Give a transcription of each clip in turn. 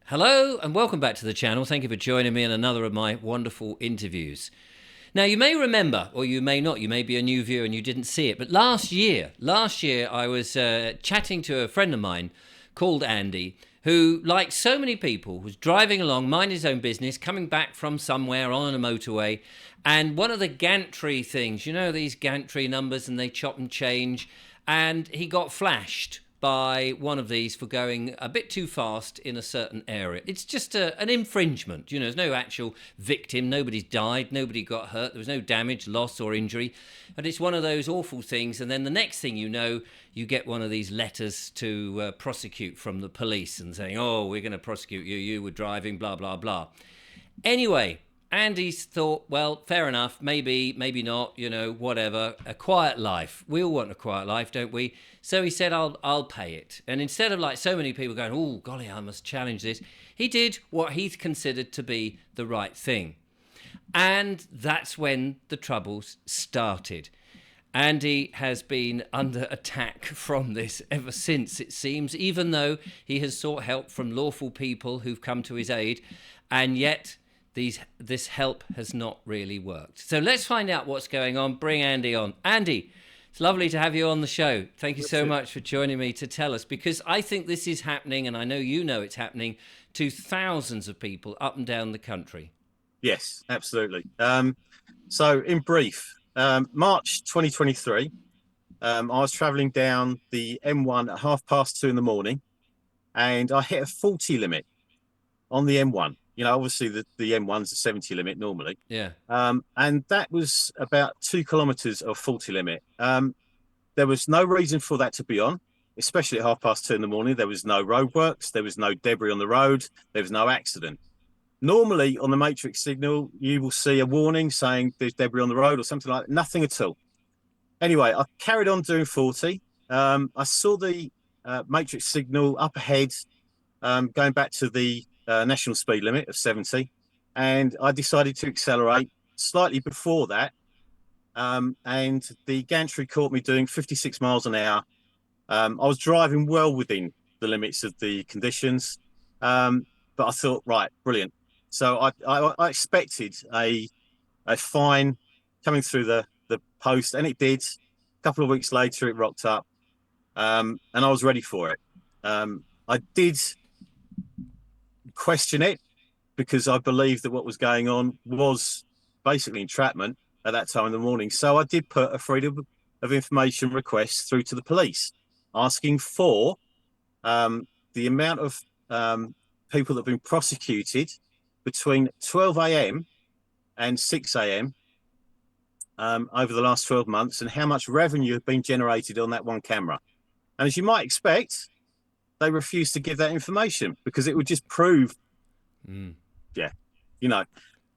Hello and welcome back to the channel. Thank you for joining me in another of my wonderful interviews. Now, you may remember, or you may not, you may be a new viewer and you didn't see it, but last year I was chatting to a friend of mine called Andy, who, like so many people, was driving along, minding his own business, coming back from somewhere on a motorway, and one of the gantry things, you know, these gantry numbers, and they chop and change, and he got flashed by one of these for going a bit too fast in a certain area. It's just an infringement. You know, there's no actual victim. Nobody's died. Nobody got hurt. There was no damage, loss or injury. But it's one of those awful things. And then the next thing you know, you get one of these letters to prosecute from the police and saying, oh, we're going to prosecute you. You were driving, blah, blah, blah. Anyway, Andy's thought, well, fair enough, maybe not, you know, whatever, a quiet life. We all want a quiet life, don't we? So he said, I'll pay it. And instead of like so many people going, oh, golly, I must challenge this, he did what he considered to be the right thing. And that's when the troubles started. Andy has been under attack from this ever since, it seems, even though he has sought help from lawful people who've come to his aid, and yet this help has not really worked. So let's find out what's going on. Bring Andy on. Andy, it's lovely to have you on the show. Thank you so much for joining me to tell us, because I think this is happening, and I know you know it's happening to thousands of people up and down the country. Yes, absolutely. So in brief, March 2023, I was traveling down the M1 at 2:30 in the morning, and I hit a 40 limit on the M1. You know, obviously the M1's a 70 limit normally. Yeah. And that was about 2 kilometers of 40 limit. There was no reason for that to be on, especially at 2:30 in the morning. There was no roadworks. There was no debris on the road. There was no accident. Normally on the matrix signal, you will see a warning saying there's debris on the road or something like that. Nothing at all. Anyway, I carried on doing 40. I saw the matrix signal up ahead, going back to the national speed limit of 70, and I decided to accelerate slightly before that, and the gantry caught me doing 56 miles an hour. I was driving well within the limits of the conditions, but I thought, right, brilliant. So I expected a fine coming through the post, and it did. A couple of weeks later, it rocked up, and I was ready for it. I did question it because I believed that what was going on was basically entrapment at that time in the morning. So I did put a freedom of information request through to the police, asking for the amount of people that have been prosecuted between 12 a.m. and 6 a.m. Over the last 12 months, and how much revenue had been generated on that one camera. And as you might expect, they refused to give that information because it would just prove, it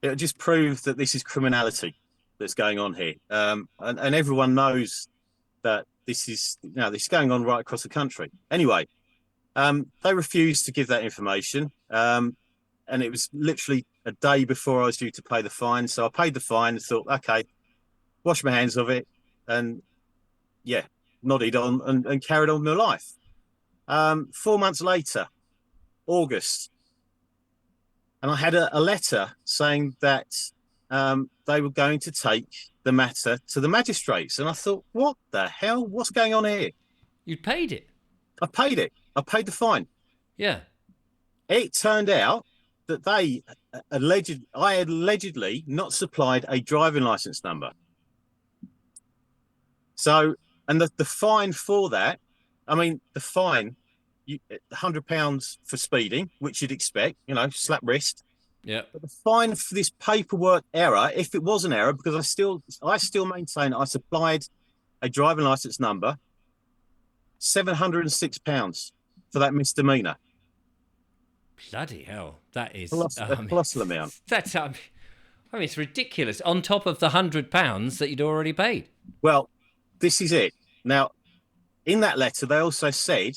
would just prove that this is criminality that's going on here. And everyone knows that this is going on right across the country. Anyway, they refused to give that information. And it was literally a day before I was due to pay the fine. So I paid the fine and thought, okay, wash my hands of it. And nodded on and carried on with my life. 4 months later, August, and I had a letter saying that they were going to take the matter to the magistrates. And I thought, what the hell? What's going on here? You paid it? I paid it. I paid the fine. Yeah. It turned out that I had allegedly not supplied a driving license number. So, and the fine for that, I mean, the fine, £100 for speeding, which you'd expect, slap wrist. Yeah. But the fine for this paperwork error, if it was an error, because I still maintain I supplied a driving license number, £706 for that misdemeanor. Bloody hell, that is A colossal amount. That's it's ridiculous. On top of the £100 that you'd already paid. Well, this is it. Now, in that letter, they also said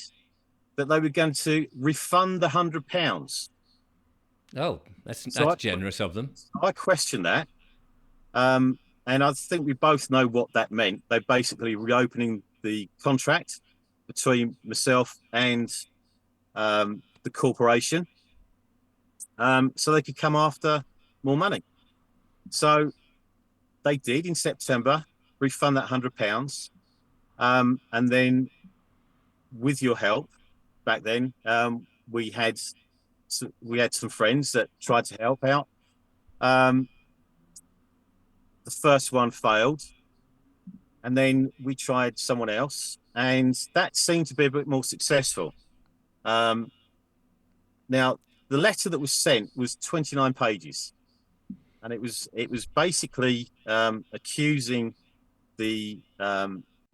that they were going to refund the £100. Oh, that's generous of them. I question that. And I think we both know what that meant. They're basically reopening the contract between myself and the corporation. so they could come after more money. So they did in September, refund that £100. And then, with your help back then, we had some friends that tried to help out. Um, the first one failed, and then we tried someone else, and that seemed to be a bit more successful. Um, now, the letter that was sent was 29 pages, and it was basically accusing the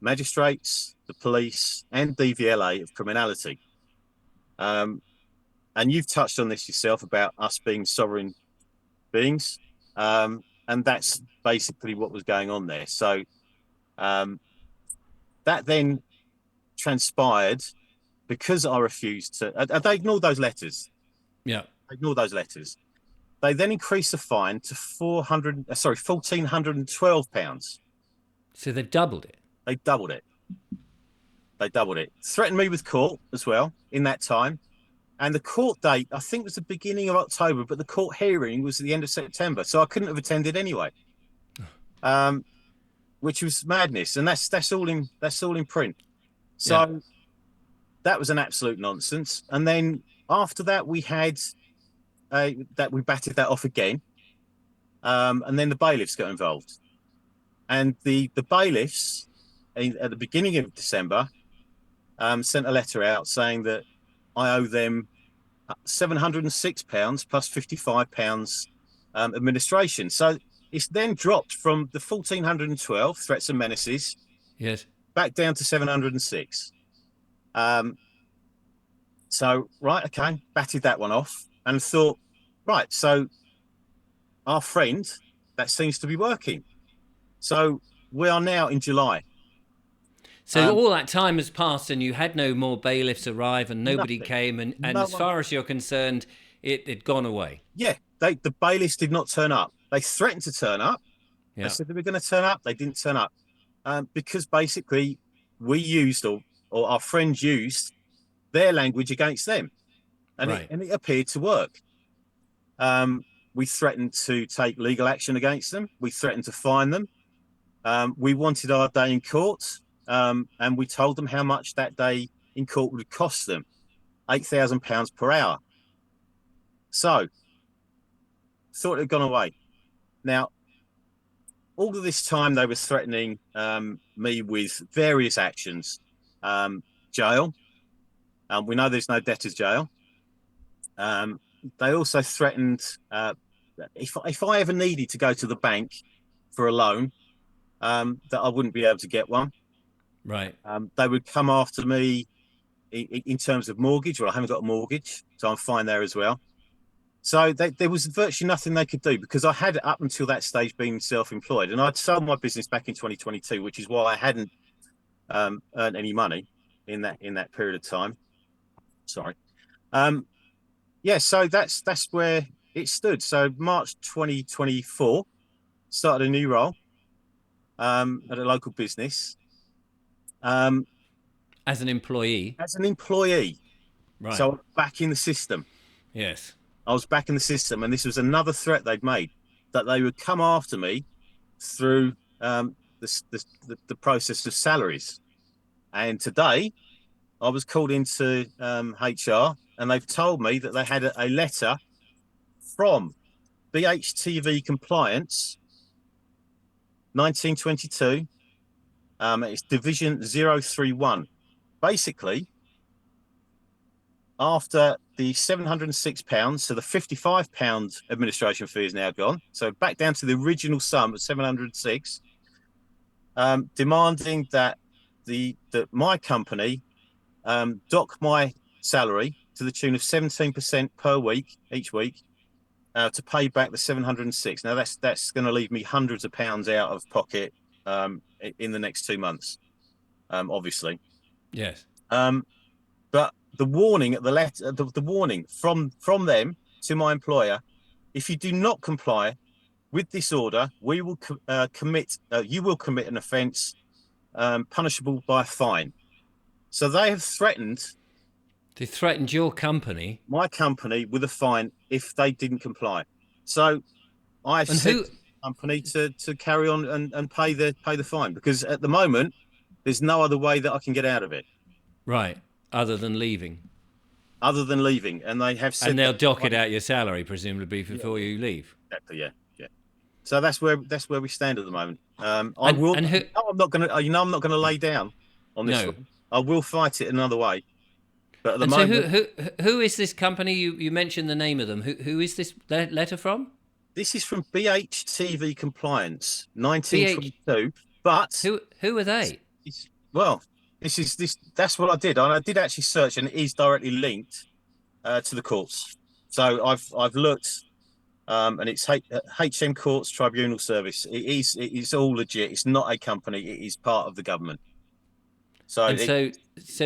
magistrates, the police, and DVLA of criminality. Um, and you've touched on this yourself about us being sovereign beings, and that's basically what was going on there. So um, that then transpired because I refused to. They ignored those letters. Yeah. They ignored those letters. They then increased the fine to £1,412. So they've doubled it. They doubled it. They doubled it. Threatened me with court as well in that time. And the court date, I think, was the beginning of October, but the court hearing was at the end of September. So I couldn't have attended anyway, um, which was madness. And that's all in print. So Yeah. that was an absolute nonsense. And then after that, we batted that off again. And then the bailiffs got involved. And the bailiffs at the beginning of December sent a letter out saying that I owe them £706 plus £55 administration. So it's then dropped from the 1,412 threats and menaces Yes. back down to 706. So, right, okay, batted that one off and thought, right, so our friend, that seems to be working. So we are now in July. So all that time has passed and you had no more bailiffs arrive and nobody Nothing. came. And No as one. far as you're concerned, it had gone away. Yeah, the bailiffs did not turn up. They threatened to turn up. They Yeah. said they were going to turn up. They didn't turn up because basically we used or our friends used their language against them, and Right. it appeared to work. We threatened to take legal action against them. We threatened to fine them. We wanted our day in court, and we told them how much that day in court would cost them, £8,000 per hour. So, thought it had gone away. Now, all of this time, they were threatening me with various actions, jail. We know there's no debtor's jail. They also threatened if I ever needed to go to the bank for a loan, that I wouldn't be able to get one. Right. They would come after me in terms of mortgage. Well, I haven't got a mortgage, so I'm fine there as well. So there was virtually nothing they could do because I had up until that stage been self-employed, and I'd sold my business back in 2022, which is why I hadn't earned any money in that period of time. Sorry. Yeah, so that's where it stood. So March 2024, started a new role at a local business As an employee. as an employee. Right. So back in the system. Yes. I was back in the system, and this was another threat they'd made that they would come after me through the process of salaries. And today, I was called into HR, and they've told me that they had a letter from BHTV Compliance, 1922. It's Division 031. Basically, after the £706, so the £55 administration fee is now gone. So back down to the original sum of 706, demanding that my company dock my salary to the tune of 17% per week each week to pay back the 706. Now that's going to leave me hundreds of pounds out of pocket in the next 2 months, obviously. Yes. But the warning at the letter, the warning from them to my employer: if you do not comply with this order, we will you will commit an offence punishable by a fine. So they have threatened They threatened your company. my company with a fine if they didn't comply. So I've And said who? to the company to carry on and pay the fine, because at the moment there's no other way that I can get out of it Right. Other than leaving. other than leaving. And they have And said they'll that. dock it out your salary, presumably, Yeah, before yeah, you leave. exactly, yeah, yeah. So that's where we stand at the moment. I And will. and who? No, I'm not going to. I'm not going to lay down on this No. one. I will fight it another way. But at the And so moment, who is this company? You mentioned the name of them. Who is this letter from? this is from BHTV Compliance, BH. 1922. But Who are they? well, this. That's what I did. I did actually search, and it is directly linked to the courts. So I've looked, and it's HM Courts Tribunal Service. It's all legit. It's not a company. It is part of the government. So And so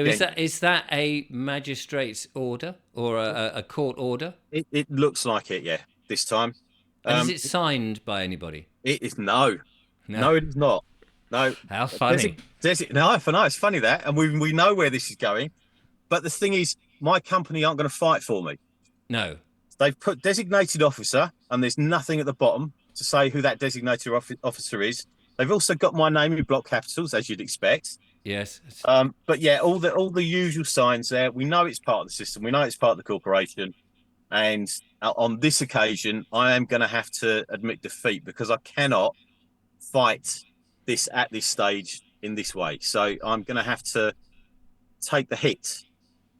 again, is that a magistrate's order or a court order? it looks like it. Yeah, this time. And is Um, it signed by anybody? it is no, No. no, it is not. No, How funny. no, I know it's funny that, and we know where this is going. But the thing is, my company aren't going to fight for me. No. They've put designated officer, and there's nothing at the bottom to say who that designated officer is. They've also got my name in block capitals, as you'd expect. Yes. But yeah, all the usual signs there. We know it's part of the system. We know it's part of the corporation. And on this occasion, I am going to have to admit defeat, because I cannot fight this at this stage in this way. So I'm going to have to take the hit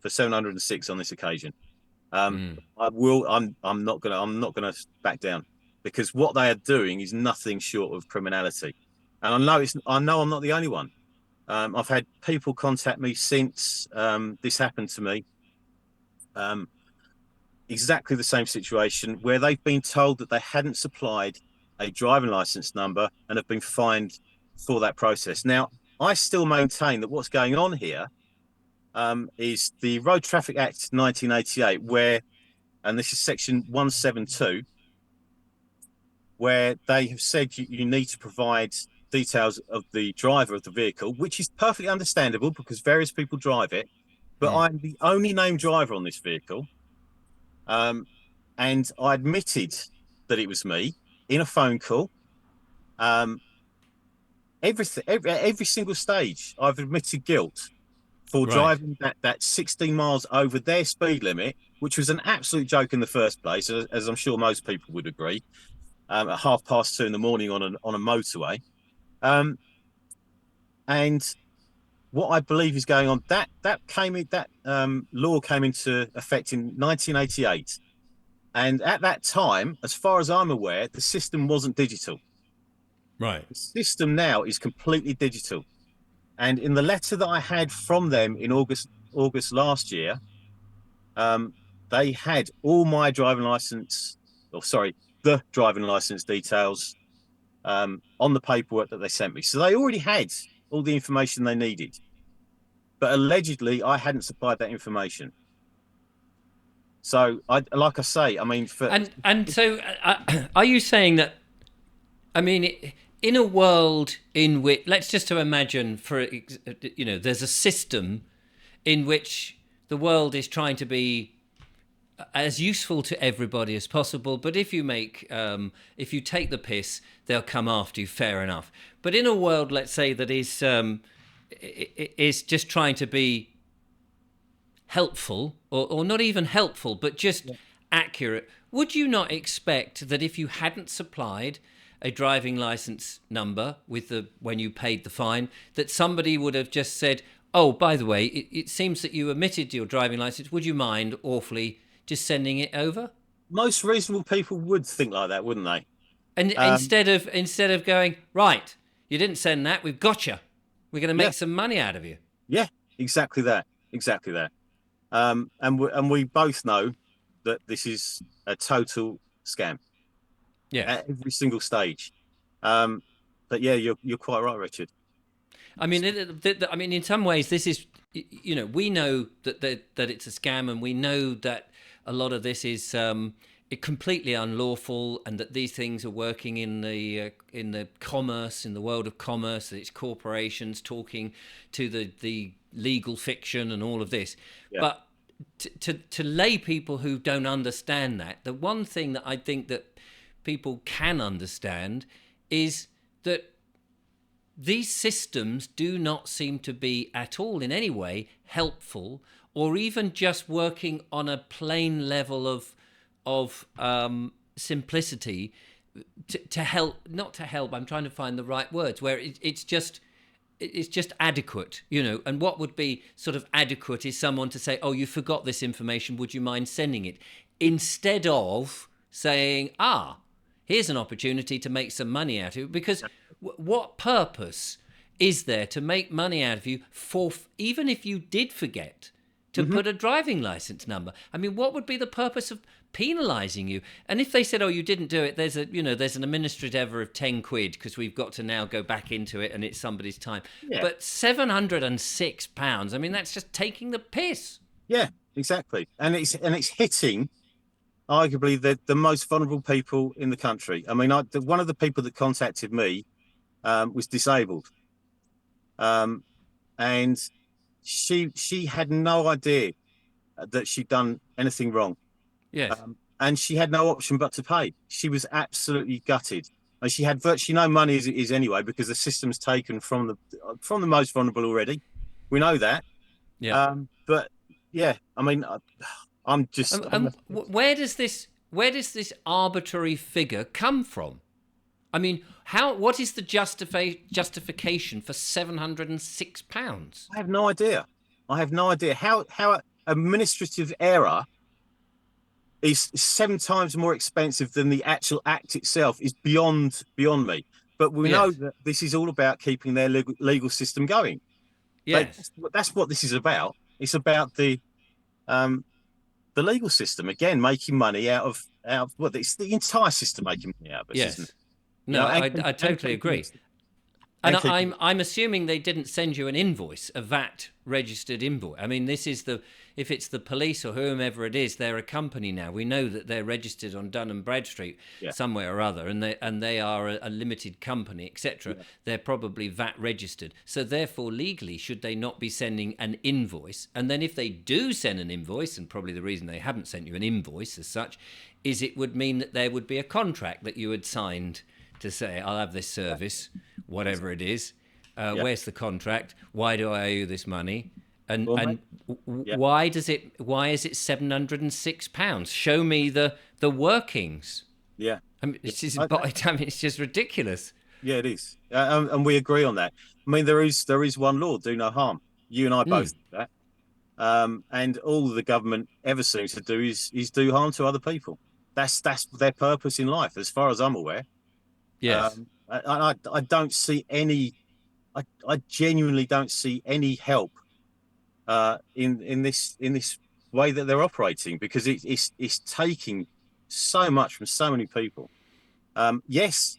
for 706 on this occasion. Mm. I will. I'm not gonna. I'm not gonna back down, because what they are doing is nothing short of criminality. And I know it's. I know I'm not the only one. I've had people contact me since this happened to me. Um, exactly the same situation, where they've been told that they hadn't supplied a driving license number and have been fined for that process. Now, I still maintain that what's going on here is the Road Traffic Act 1988, where, and this is section 172, where they have said you need to provide details of the driver of the vehicle, which is perfectly understandable because various people drive it. But Mm. I'm the only named driver on this vehicle. Um, and I admitted that it was me in a phone call. Um, every single stage, I've admitted guilt for Right. driving that 16 miles over their speed limit, which was an absolute joke in the first place, as I'm sure most people would agree. At 2:30 in the morning on a motorway, and what I believe is going on, that law came into effect in 1988, and at that time, as far as I'm aware, the system wasn't digital. Right. The system now is completely digital. And in the letter that I had from them in August last year, um, they had all my driving license, or sorry, the driving license details on the paperwork that they sent me. So they already had all the information they needed, but allegedly I hadn't supplied that information. So like I say, I mean, And so are you saying that? I mean, in a world in which, let's just to imagine, there's a system in which the world is trying to be as useful to everybody as possible. But if you take the piss, they'll come after you. Fair enough. But in a world, let's say, that is just trying to be helpful, or not even helpful, but just accurate, would you not expect that if you hadn't supplied a driving license number when you paid the fine, that somebody would have just said, "Oh, by the way, it seems that you omitted your driving license. Would you mind awfully just sending it over?" most reasonable people would think like that, wouldn't they? And Um, instead of going, "Right, you didn't send that. We've got you. We're going to yeah, make some money out of you." yeah, exactly that, exactly that. And we both know that this is a total scam Yeah. at every single stage. Um, but yeah, you're quite right, Richard. I mean, I mean, in some ways, this is, we know that it's a scam, and we know that a lot of this is completely unlawful, and that these things are working in the commerce, in the world of commerce. That it's corporations talking to the legal fiction and all of this. Yeah. But to lay people who don't understand that, the one thing that I think that people can understand is that these systems do not seem to be at all in any way helpful, or even just working on a plain level of simplicity to help, not to help, I'm trying to find the right words, where it's just adequate, and what would be sort of adequate is someone to say, oh, you forgot this information, would you mind sending it, instead of saying, here's an opportunity to make some money out of it. Because what purpose is there to make money out of you for, even if you did forget to put a driving license number? I mean, what would be the purpose of penalising you? And if they said, oh, you didn't do it, there's an administrative error of 10 quid because we've got to now go back into it and it's somebody's time. Yeah. But £706, I mean, that's just taking the piss. Yeah, exactly. And it's hitting arguably the most vulnerable people in the country. I mean, one of the people that contacted me was disabled, and she had no idea that she'd done anything wrong. Yes. And she had no option but to pay. She was absolutely gutted, and she had virtually no money as it is anyway, because the system's taken from the most vulnerable already. We know that. Yeah. But yeah, I mean, I'm just. Where does this arbitrary figure come from? I mean, what is the justification for £706? I have no idea. How administrative error is 7 times more expensive than the actual act itself is beyond me. But we know that this is all about keeping their legal system going. Yes, that's what this is about. It's about the legal system again, making money out of what it's the entire system making money out of us, isn't it? No, I totally agree. And I'm assuming they didn't send you an invoice, a VAT registered invoice. I mean, if it's the police or whomever it is, they're a company now. We know that they're registered on Dun and Bradstreet somewhere or other, and they are a limited company, etc. Yeah. They're probably VAT registered. So therefore, legally, should they not be sending an invoice? And then if they do send an invoice, and probably the reason they haven't sent you an invoice as such, is it would mean that there would be a contract that you had signed to say, I'll have this service, whatever it is. Where's the contract? Why do I owe you this money? And why is it £706? Show me the workings. Yeah, I mean, it's just ridiculous. Yeah, it is, and we agree on that. I mean, there is one law: do no harm. You and I both do that, and all the government ever seems to do is do harm to other people. That's their purpose in life, as far as I'm aware. Yes. I don't see any. I genuinely don't see any help in this way that they're operating, because it's taking so much from so many people. Yes,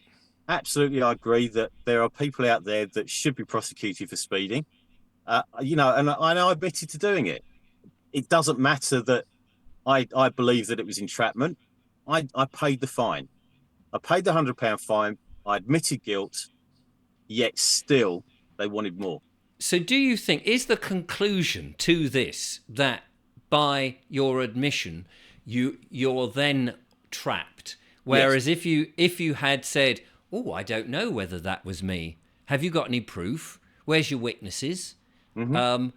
absolutely, I agree that there are people out there that should be prosecuted for speeding. And I admitted to doing it. It doesn't matter that I believe that it was entrapment. I paid the fine. I paid the £100 fine. I admitted guilt, yet still they wanted more. So do you think, is the conclusion to this that by your admission, you're then trapped? Whereas if you had said, oh, I don't know whether that was me. Have you got any proof? Where's your witnesses? Mm-hmm.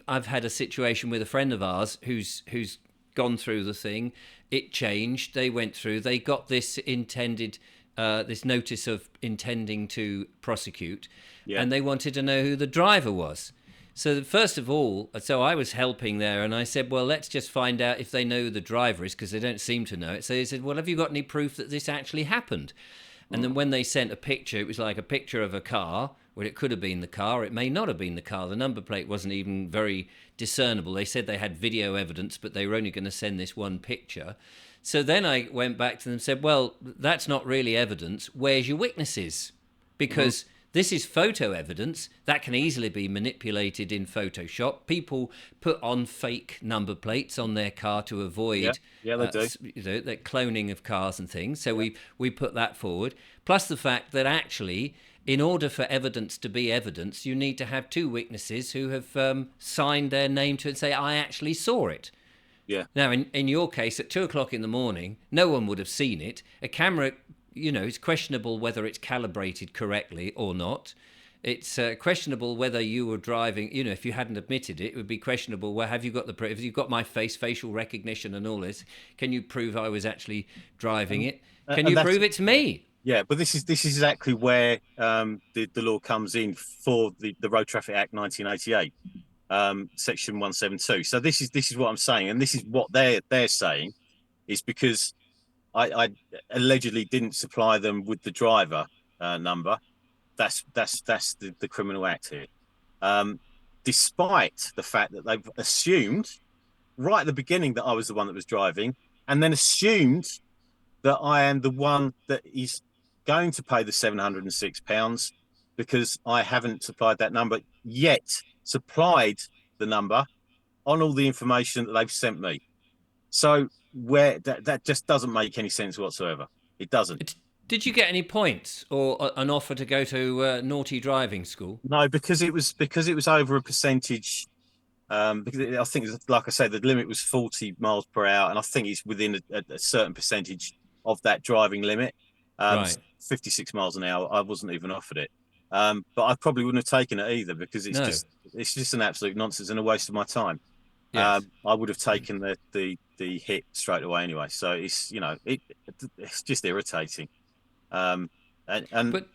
I've had a situation with a friend of ours who's gone through the thing. It changed. They went through. They got this this notice of intending to prosecute, and they wanted to know who the driver was. So first of all, I was helping there, and I said, well, let's just find out if they know who the driver is, because they don't seem to know it. So he said, well, have you got any proof that this actually happened? And then when they sent a picture, it was like a picture of a car. Well, it could have been the car. It may not have been the car. The number plate wasn't even very discernible. They said they had video evidence, but they were only going to send this one picture. So then I went back to them and said, well, that's not really evidence. Where's your witnesses? Because This is photo evidence that can easily be manipulated in Photoshop. People put on fake number plates on their car to Yeah, avoid yeah, they do. the cloning of cars and things. So Yeah. we put that forward. Plus the fact that actually, in order for evidence to be evidence, you need to have two witnesses who have signed their name to it and say, I actually saw it. Yeah. Now, in your case, at 2 o'clock in the morning, no one would have seen it. A camera, it's questionable whether it's calibrated correctly or not. It's questionable whether you were driving. If you hadn't admitted it, it would be questionable. Well, have you got the proof? If you've got my face, facial recognition, and all this, can you prove I was actually driving it? Can And you that's prove it to me? yeah, but this is exactly where the law comes in for the Road Traffic Act 1988, section 172. So this is what I'm saying, and this is what they're saying is because I allegedly didn't supply them with the driver number. That's the criminal act here. Um, Despite the fact that they've assumed right at the beginning that I was the one that was driving, and then assumed that I am the one that is going to pay the £706 because I haven't supplied that number yet, supplied the number on all the information that they've sent me. So where that just doesn't make any sense whatsoever. It doesn't. Did you get any points or an offer to go to naughty driving school? No, because it was over a percentage. Because I think, like I said, the limit was 40 miles per hour, and I think it's within a certain percentage of that driving limit. Right. 56 miles an hour. I wasn't even offered it, but I probably wouldn't have taken it either because No. it's just an absolute nonsense and a waste of my time. Yes. I would have taken the hit straight away anyway. So it's just irritating. And But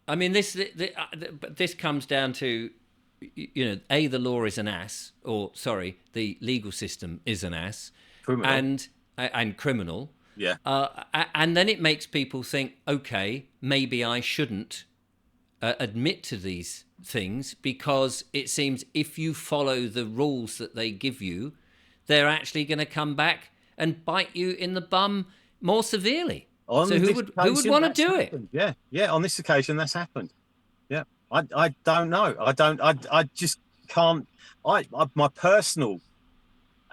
I mean, this comes down to, the law is an ass, or sorry, the legal system is an ass, criminal. and criminal. Yeah. And then it makes people think, okay, maybe I shouldn't admit to these things because it seems if you follow the rules that they give you, they're actually going to come back and bite you in the bum more severely. So who would want to do it? Yeah, yeah. On this occasion, that's happened. Yeah, I don't know. I just can't. My personal,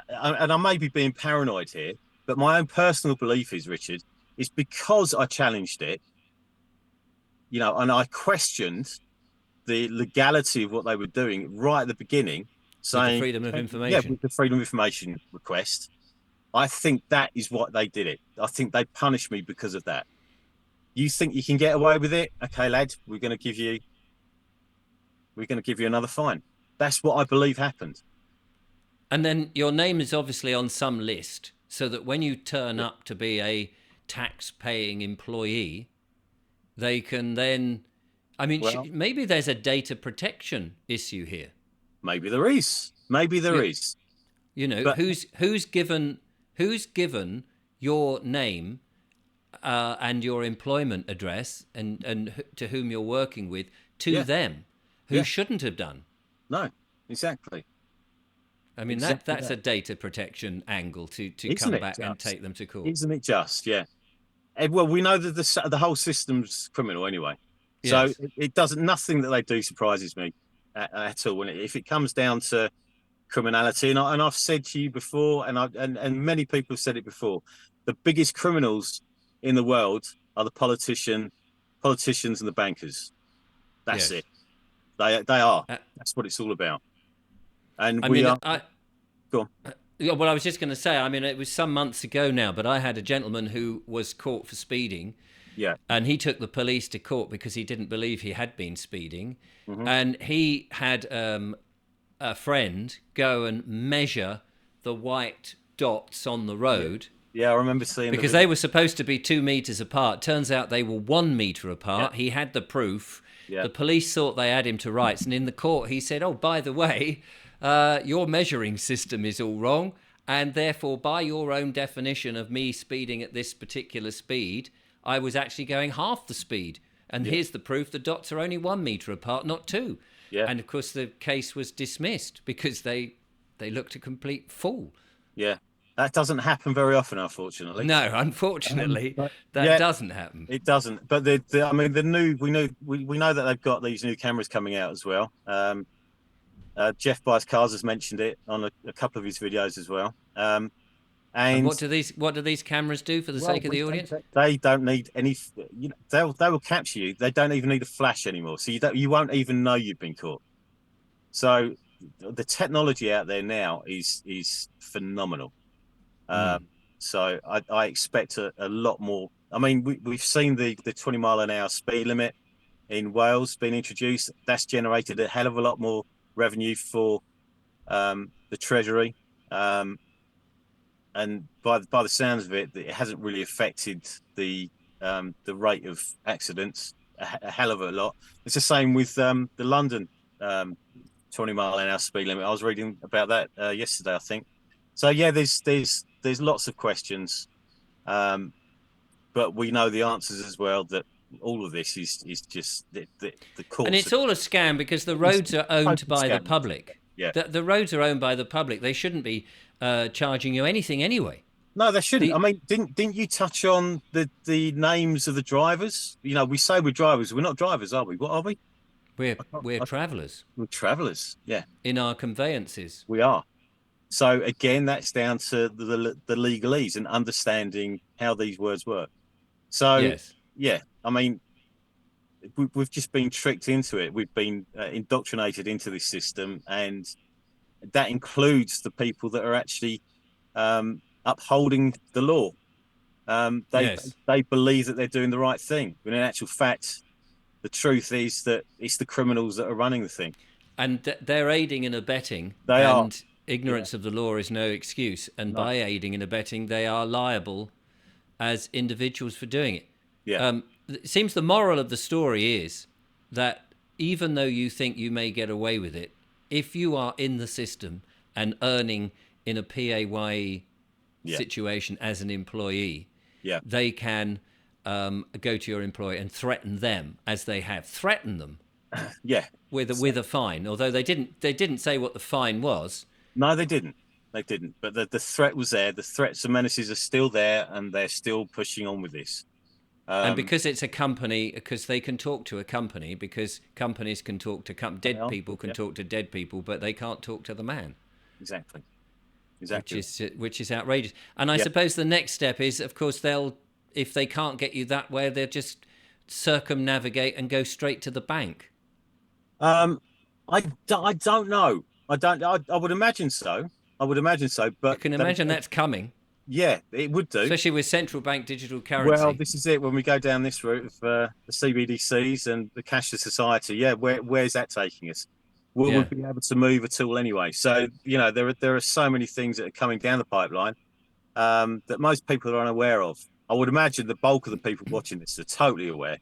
and I may be being paranoid here, but my own personal belief is, Richard, is because I challenged it, and I questioned the legality of what they were doing right at the beginning, saying with the freedom of information. Yeah, with the freedom of information request. I think that is what they did it. I think they punished me because of that. You think you can get away with it? Okay, lad, we're going to give you another fine. That's what I believe happened. And then your name is obviously on some list so that when you turn up to be a tax-paying employee, they can then... I mean, maybe there's a data protection issue here. Maybe there is. Maybe there is. But who's given your name and your employment address and to whom you're working with to them, who shouldn't have done? No, exactly. I mean, that's a data protection angle to come back and take them to court. Isn't it just? Yeah. Well, we know that the whole system's criminal anyway. Yes. So it doesn't. Nothing that they do surprises me at all. And if it comes down to criminality, and I've said to you before, and many people have said it before, the biggest criminals in the world are the politicians and the bankers. That's it. They are. That's what it's all about. And go on. Well, I was just going to say, I mean, it was some months ago now, but I had a gentleman who was caught for speeding. Yeah. And he took the police to court because he didn't believe he had been speeding. Mm-hmm. And he had a friend go and measure the white dots on the road. Yeah, I remember seeing because they were supposed to be 2 meters apart. Turns out they were 1 meter apart. Yeah. He had the proof. Yeah. The police thought they had him to rights. And in the court, he said, oh, by the way, your measuring system is all wrong. And therefore, by your own definition of me speeding at this particular speed, I was actually going half the speed. And here's the proof. The dots are only 1 meter apart, not 2. Yeah. And, of course, the case was dismissed because they looked a complete fool. Yeah. That doesn't happen very often, unfortunately. No, unfortunately, But that yeah, doesn't happen. it doesn't. But I mean, the new we know that they've got these new cameras coming out as well. Jeff Buys Cars has mentioned it on a couple of his videos as well. And And what do these cameras do for the well, sake of the audience? they don't need any. You know, they will capture you. They don't even need a flash anymore, so you won't even know you've been caught. So the technology out there now is phenomenal. Mm. So I expect a lot more. I mean, we've seen the 20 mile an hour speed limit in Wales being introduced. That's generated a hell of a lot more revenue for the Treasury. And by the sounds of it, it hasn't really affected the rate of accidents a hell of a lot. It's the same with the London um, 20 mile an hour speed limit. I was reading about that yesterday, I think. So yeah, there's lots of questions, but we know the answers as well. That all of this is just the And courts. it's all a scam because the It's roads are owned totally by the scandalous. public. Yeah. The roads are owned by the public. They shouldn't be charging you anything anyway. No, they shouldn't. I The mean, didn't you touch on the names of the drivers? You know, we say we're drivers. We're not drivers, are we? What are we? we're we're travellers We're travellers. Yeah, in our conveyances. we are. So again, that's down to the legalese and understanding how these words work. So Yes. yeah, I mean, we've just been tricked into it. We've been indoctrinated into this system, and that includes the people that are actually upholding the law. They Yes. they believe that they're doing the right thing, but in actual fact, the truth is that it's the criminals that are running the thing. And they're aiding and abetting, They are. and Yeah. ignorance of the law is no excuse. And No. by aiding and abetting, they are liable as individuals for doing it. Yeah. It seems the moral of the story is that even though you think you may get away with it, if you are in the system and earning in a PAYE Yeah. situation as an employee, Yeah. they can go to your employer and threaten them, as they have. Threaten them Yeah. with a fine, although they didn't say what the fine was. No, they didn't. They didn't. But the threat was there. The threats and menaces are still there, and they're still pushing on with this. And Um, because it's a company, because they can talk to a company, because companies can talk to dead well, people can yeah, talk to dead people, but they can't talk to the man, exactly. which Exactly. is outrageous. And I Yeah. suppose the next step is, of course, if they can't get you that way, they'll just circumnavigate and go straight to the bank. Um, I don't know. I would imagine so. I would imagine so. You But can imagine that's coming, yeah, it would do. especially with central bank digital Well, currency. this is it. When we go down this route of the CBDCs and the cashless society, yeah, where's that taking us? Will we Yeah. be able to move at all anyway? So you know, there are so many things that are coming down the pipeline that most people are unaware of. I would imagine the bulk of the people watching this are totally aware.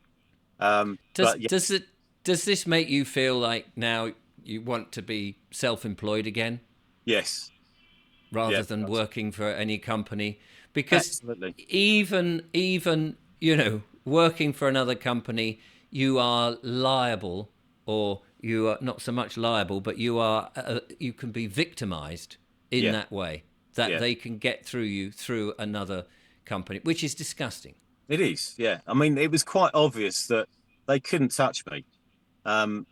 Does But yeah, does it does this make you feel like now you want to be self-employed again, yes, yeah, rather than working for any company? Because absolutely, even working for another company, you are liable, or you are not so much liable, but you can be victimized in yeah, that way, that yeah. they can get through you through another company, which is disgusting. It is, yeah. I mean, it was quite obvious that they couldn't touch me, um,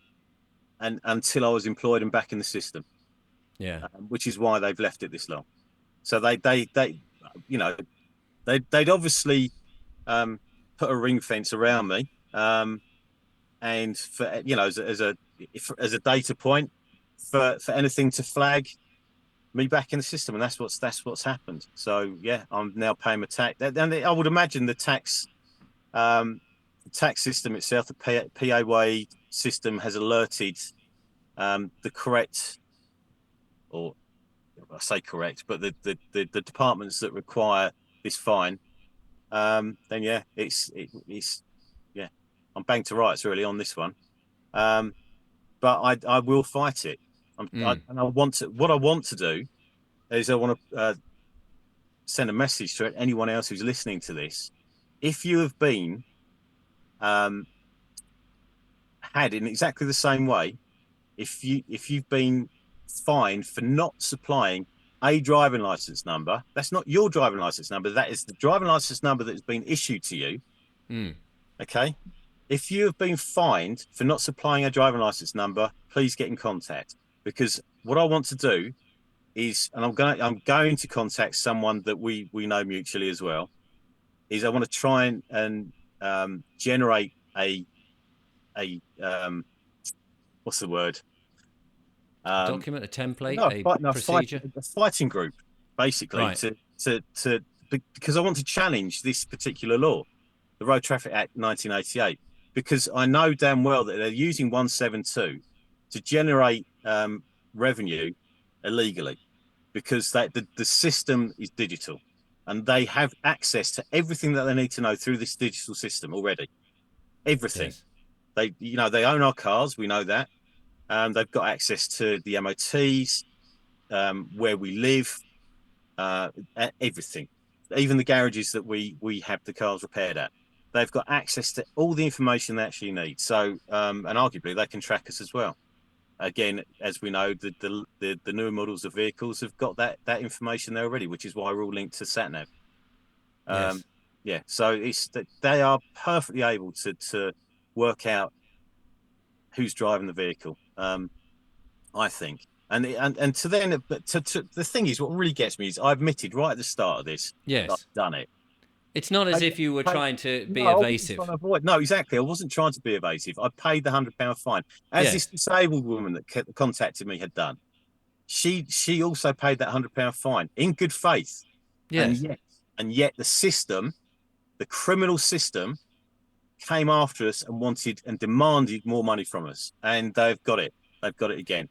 and until I was employed and back in the system, Yeah. which is why they've left it this long. So they you know, they'd obviously um, put a ring fence around me, and for as a data point for anything to flag me back in the system, and that's what's happened. So yeah, I'm now paying my tax, and I would imagine um, the tax system itself, the PAYE system, has alerted the correct, or I say correct, but the departments that require this fine. Then yeah, it's yeah, I'm banged to rights really on this one. Um, but I will fight it. And I want to. What I want to do is I want to send a message to anyone else who's listening to this. If you have been um, had in exactly the same way, if you've been fined for not supplying a driving license number. That's not your driving license number. That is the driving license number that has been issued to you. Mm. Okay. If you have been fined for not supplying a driving license number, please get in contact, because what I want to do is, and I'm going to contact someone that we know mutually as well, is I want to try and generate a what's the word? A Um, document, a template, no, a fight, no, fight, procedure. a fighting group, basically, Right. to because I want to challenge this particular law, the Road Traffic Act 1988, because I know damn well that they're using 172 to generate revenue illegally, because the system is digital and they have access to everything that they need to know through this digital system already. Everything. Yes. They own our cars. We know that. They've got access to the MOTs, where we live, uh, everything, even the garages that we have the cars repaired at. They've got access to all the information they actually need. So, and arguably, they can track us as well. Again, as we know, the newer models of vehicles have got that information there already, which is why we're all linked to SatNav. Um, Yes. yeah, so it's that they are perfectly able to work out who's driving the vehicle. I think. And to then, but to the thing is, what really gets me is I admitted right at the start of this that Yes. I've done it. It's not as Paid, if you were paid, trying to no, be I wasn't trying evasive. to avoid. No, exactly. I wasn't trying to be evasive. I paid the £100 fine, as this Yes. disabled woman that contacted me had done. She also paid that £100 fine in good faith, and Yes. yet the system, the criminal system, came after us and wanted and demanded more money from us, and they've got it. They've got it again.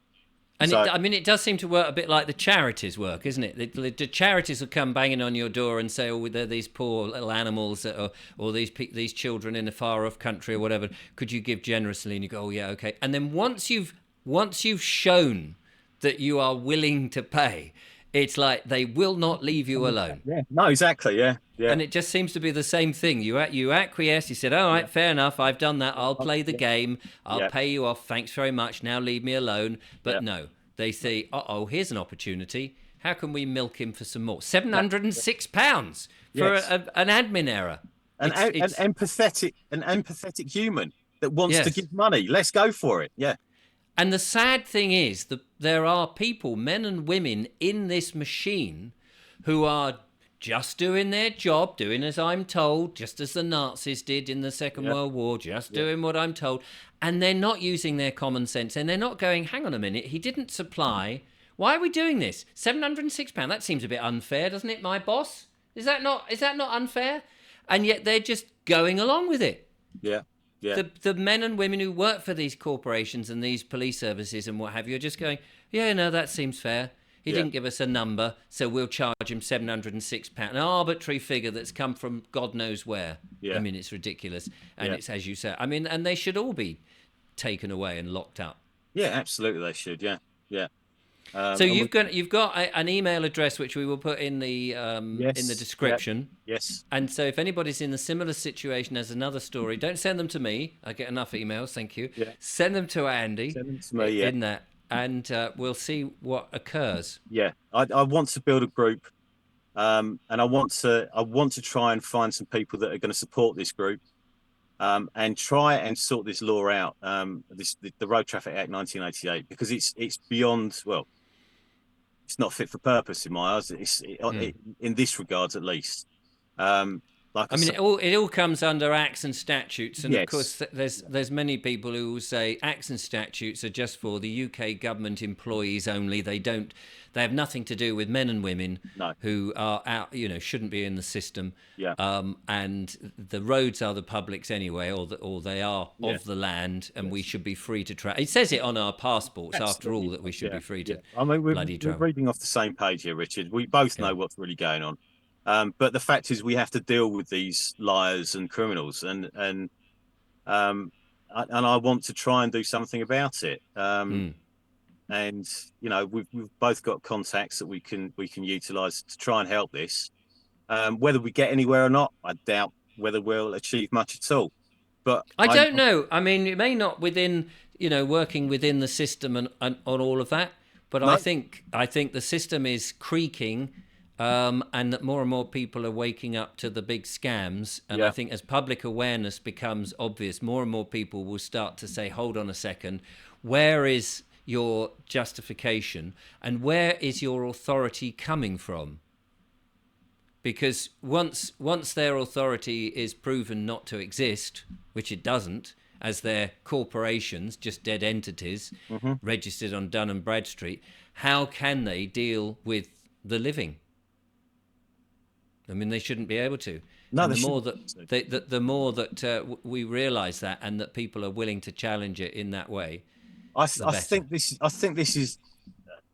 And So I mean, it does seem to work a bit like the charities work, isn't it? The charities will come banging on your door and say, "Oh, there are these poor little animals that are, or these children in a far off country or whatever. Could you give generously?" And you go, "Oh, yeah, okay." And then once you've shown that you are willing to pay, it's like they will not leave you alone. yeah, no, exactly, yeah, yeah, And it just seems to be the same thing. You acquiesce. You said, "All yeah, right, fair enough. I've done that. I'll play the yeah, game. I'll yeah, pay you off. Thanks very much. Now leave me alone." yeah, But no, they say, "Uh-oh, here's an opportunity. How can we milk him for some more? Seven yeah, hundred and six pounds for yes. an admin error." An It's empathetic human that wants to yes. give money. Let's go for it. Yeah, And the sad thing is that there are people, men and women, in this machine who are just doing their job, doing as I'm told, just as the Nazis did in the Second yeah, World War, just yeah, doing what I'm told. And they're not using their common sense, and they're not going, hang on a minute, he didn't supply. Why are we doing this? £706? That seems a bit unfair, doesn't it, my boss? Is that not unfair? And yet they're just going along with it. yeah, yeah, The men and women who work for these corporations and these police services and what have you are just going, yeah, no, that seems fair. He yeah, didn't give us a number, so we'll charge him £706, an arbitrary figure that's come from God knows where. I yeah, mean, it's ridiculous, and yeah, it's as you say. I mean, and they should all be taken away and locked up. yeah. Absolutely, they should. Yeah, yeah. So And you've got an email address which we will put in the yes, yeah, description. yes, And so if anybody's in a similar situation as another story, don't send them to me. I get enough emails, thank you. yeah. Send them to Andy Send them to me. Yeah, in that, and we'll see what occurs. yeah. I want to build a group, and I want to try and find some people that are going to support this group, and try and sort this law out. The Road Traffic Act 1988, because it's beyond, well, it's not fit for purpose in my eyes. In this regards, at least. Um, like I I mean, say, it all comes under acts and statutes, and of yes, course, there's many people who will say acts and statutes are just for the UK government employees only. They have nothing to do with men and women no, who are out, shouldn't be in the system. yeah, And the roads are the public's anyway, or they are yeah, of the land, and we yes, should be free to travel. It says it on our passports, after all, absolutely, that we should yeah, be free yeah. to I mean, bloody we're travel. reading off the same page here, Richard. We both Yeah. know what's really going on. But the fact is, we have to deal with these liars and criminals, um, and I want to try and do something about it. Mm. And we've both got contacts that we can utilize to try and help this. Whether we get anywhere or not, I doubt whether we'll achieve much at all. But I I, don't know. I mean, it may not working within the system and on all of that, But No, I think the system is creaking, and that more and more people are waking up to the big scams. And I yeah. think as public awareness becomes obvious, more and more people will start to say, "Hold on a second, where is your justification, and where is your authority coming from?" Because once their authority is proven not to exist, which it doesn't, as they're corporations, just dead entities Hmm. registered on Dun and Bradstreet, how can they deal with the living? I mean, they shouldn't be able to. No, And they the more shouldn't. that the more that we realise that, and that people are willing to challenge it in that way, the better. I think this is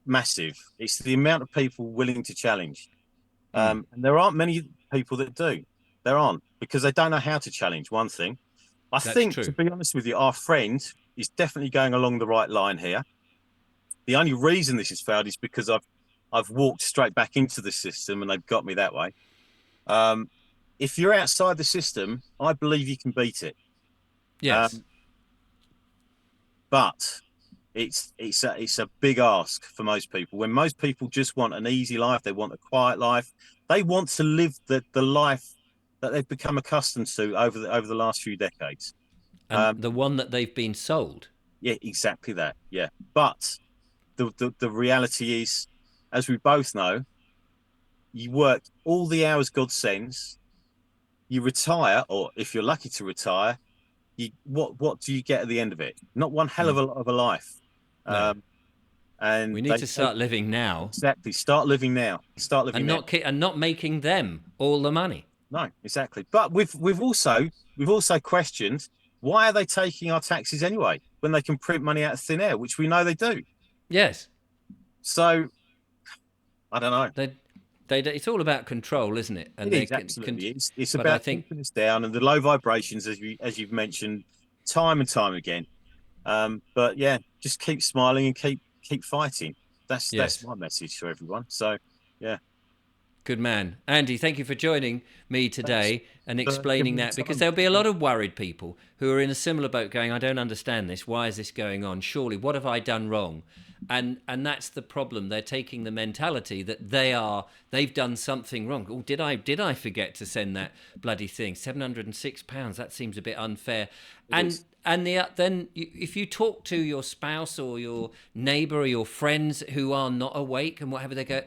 massive. It's the amount of people willing to challenge. And there aren't many people that do. There aren't because they don't know how to challenge. One thing. I That's think, to true. be honest with you, our friend is definitely going along the right line here. The only reason this has failed is because I've walked straight back into the system and they've got me that way. Um, if you're outside the system, I believe you can beat it. Yes. Um, but it's a big ask for most people. When most people just want an easy life, they want a quiet life, they want to live the life that they've become accustomed to over the last few decades. And Um, the one that they've been sold. yeah, exactly that. Yeah, but the reality is, as we both know, you work all the hours God sends. You retire, or if you're lucky to retire, you what do you get at the end of it? Not one hell of Mm. a life. No. Um, and We need to start living now, exactly start living now. Start living and now. not making them all the money. No, exactly. But we've also questioned, why are they taking our taxes anyway when they can print money out of thin air, which we know they do. Yes. So I don't know. It's all about control, isn't it? It And they is can, absolutely. It's but I about think keeping us down and the low vibrations, as you've mentioned time and time again. But yeah, just keep smiling and keep fighting. That's yes. my message to everyone. So yeah, Good man. Andy, thank you for joining me thanks today and for giving explaining me that, the because time. there'll be a lot of worried people who are in a similar boat going, I don't understand this. Why is this going on? Surely, what have I done wrong? And that's the problem. They're taking the mentality that they've done something wrong. Oh, did I forget to send that bloody thing? £706. That seems a bit unfair. It And is. if you talk to your spouse or your neighbor or your friends who are not awake and whatever, they go,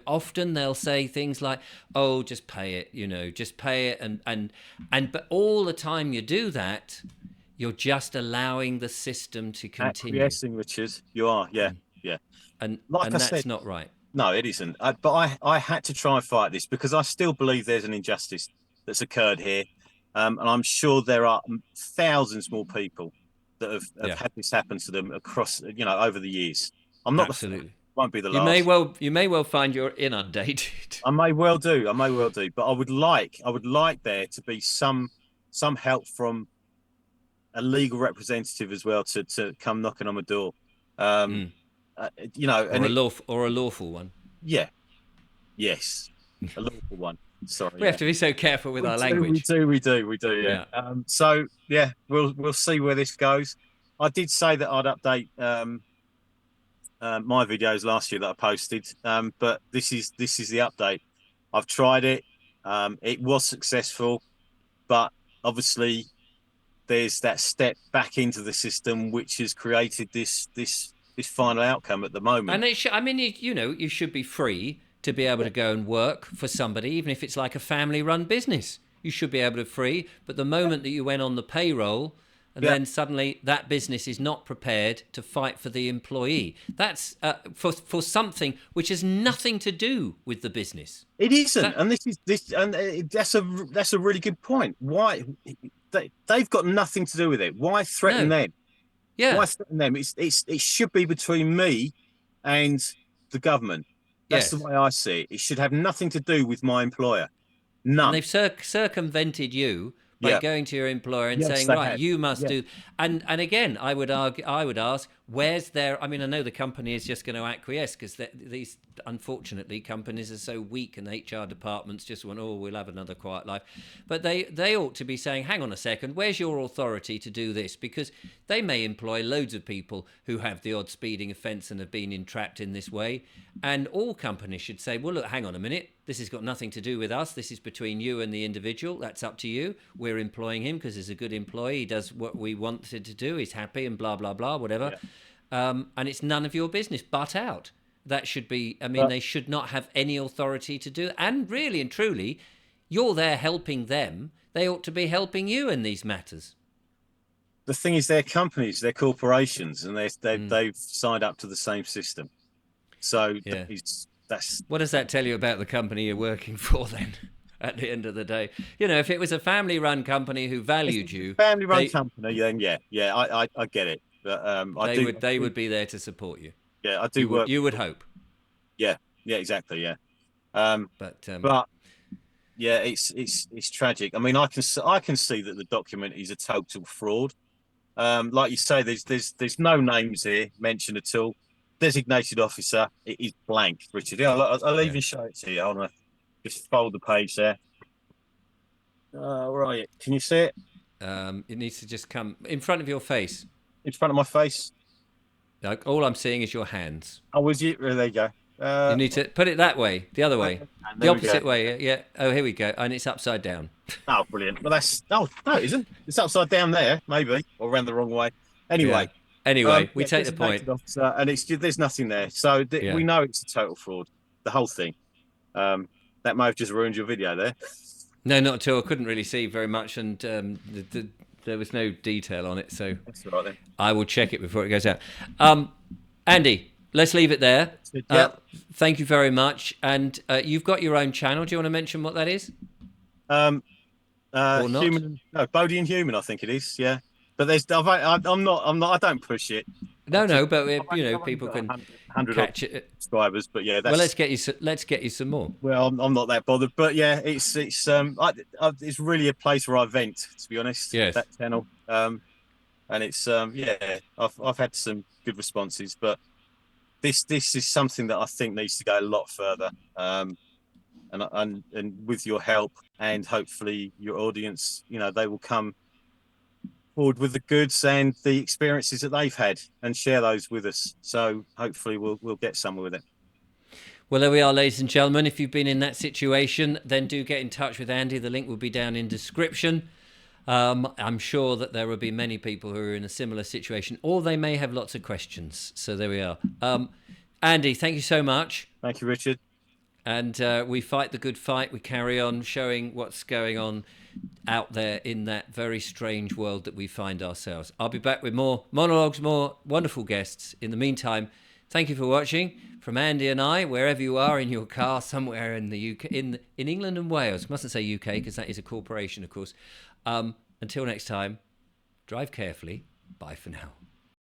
often they'll say things like, "Oh, just pay it, just pay it," but all the time you do that, you're just allowing the system to continue, Acquiescing, Richard. You are. Yeah, yeah. and Like I and said, that's not right. no, it isn't. But I had to try and fight this because I still believe there's an injustice that's occurred here. And I'm sure there are thousands more people that have Yeah, had this happen to them across, over the years. I'm not the first, absolutely. won't be the You may last. well you may well find you're inundated. I may well do. I may well do. But I would like there to be some help from a legal representative as well to come knocking on my door. Um, Mm. and Or a lawful one. yeah, yes, a lawful one. Sorry, We have yeah. to be so careful with We our do, we language. do, we do, we do, yeah. Yeah. So yeah, we'll see where this goes. I did say that I'd update my videos last year that I posted, but this is the update. I've tried it. It was successful, but obviously there's that step back into the system which has created this final outcome at the moment. And I mean, you should be free to be able to go and work for somebody, even if it's like a family-run business. You should be able to free. But the moment that you went on the payroll, and Yeah, then suddenly that business is not prepared to fight for the employee, that's for something which has nothing to do with the business. it isn't, That and that's a really good point. Why they've got nothing to do with it? Why threaten no, them? Why yeah, threaten them? It should be between me and the government. That's the yes. way I see it. It should have nothing to do with my employer. And None. they've circumvented you by Yeah. going to your employer and Yes, saying, they right, have. you must Yeah. do. And again, I would ask, Where's their? I mean, I know the company is just going to acquiesce because these, unfortunately, companies are so weak, and HR departments just want, oh, we'll have another quiet life. But they ought to be saying, hang on a second, where's your authority to do this? Because they may employ loads of people who have the odd speeding offence and have been entrapped in this way. And all companies should say, well, look, hang on a minute. This has got nothing to do with us. This is between you and the individual. That's up to you. We're employing him because he's a good employee. He does what we wanted to do. He's happy and blah, blah, blah, whatever. Yeah. And it's none of your business. Butt out. That should be, I mean, they should not have any authority to do. And really and truly, you're there helping them. They ought to be helping you in these matters. The thing is, they're companies, they're corporations, and they've signed up to the same system. So that's... What does that tell you about the company you're working for then? At the end of the day, you know, if it was a family-run company who valued you, family-run company, then I get it. But they would be there to support you. Yeah, I do work. You would hope. Yeah, exactly. Yeah. But yeah, it's tragic. I mean, I can see that the document is a total fraud. Like you say, there's no names here mentioned at all. Designated officer, it is blank, Richard. Yeah, I'll even show it to you. Hold on, just fold the page there. Right, can you see it? It needs to just come in front of your face. In front of my face. Like, all I'm seeing is your hands. Oh, was you? There you go. You need to put it that way, the other way, the opposite way. Yeah. Oh, here we go. And it's upside down. Oh, brilliant. Well, no, it isn't. It's upside down there, maybe, or around the wrong way. Anyway. Yeah. Anyway, we take the point. Officer, and there's nothing there. So we know it's a total fraud, the whole thing. That may have just ruined your video there. No, not at all. I couldn't really see very much, and there was no detail on it. So that's all right, then. I will check it before it goes out. Andy, let's leave it there. Thank you very much. And you've got your own channel. Do you want to mention what that is? Or not? Bodie and Human, I think it is. Yeah. But I'm not. I don't push it. No, but you know, people can 100 catch it. Subscribers, but yeah. Well, let's get you some more. Well, I'm not that bothered, but yeah, it's really a place where I vent, to be honest. Yes. That channel, and it's I've had some good responses, but this is something that I think needs to go a lot further. And with your help and hopefully your audience, you know, they will come forward with the goods and the experiences that they've had and share those with us. So hopefully we'll get somewhere with it. Well, there we are, ladies and gentlemen. If you've been in that situation, then do get in touch with Andy. The link will be down in description. I'm sure that there will be many people who are in a similar situation, or they may have lots of questions. So there we are. Andy, thank you so much. Thank you, Richard. And we fight the good fight. We carry on showing what's going on out there in that very strange world that we find ourselves. I'll be back with more monologues, more wonderful guests. In the meantime, thank you for watching. From Andy and I, wherever you are in your car, somewhere in the UK, in England and Wales. Mustn't say UK because that is a corporation, of course. Until next time, drive carefully. Bye for now.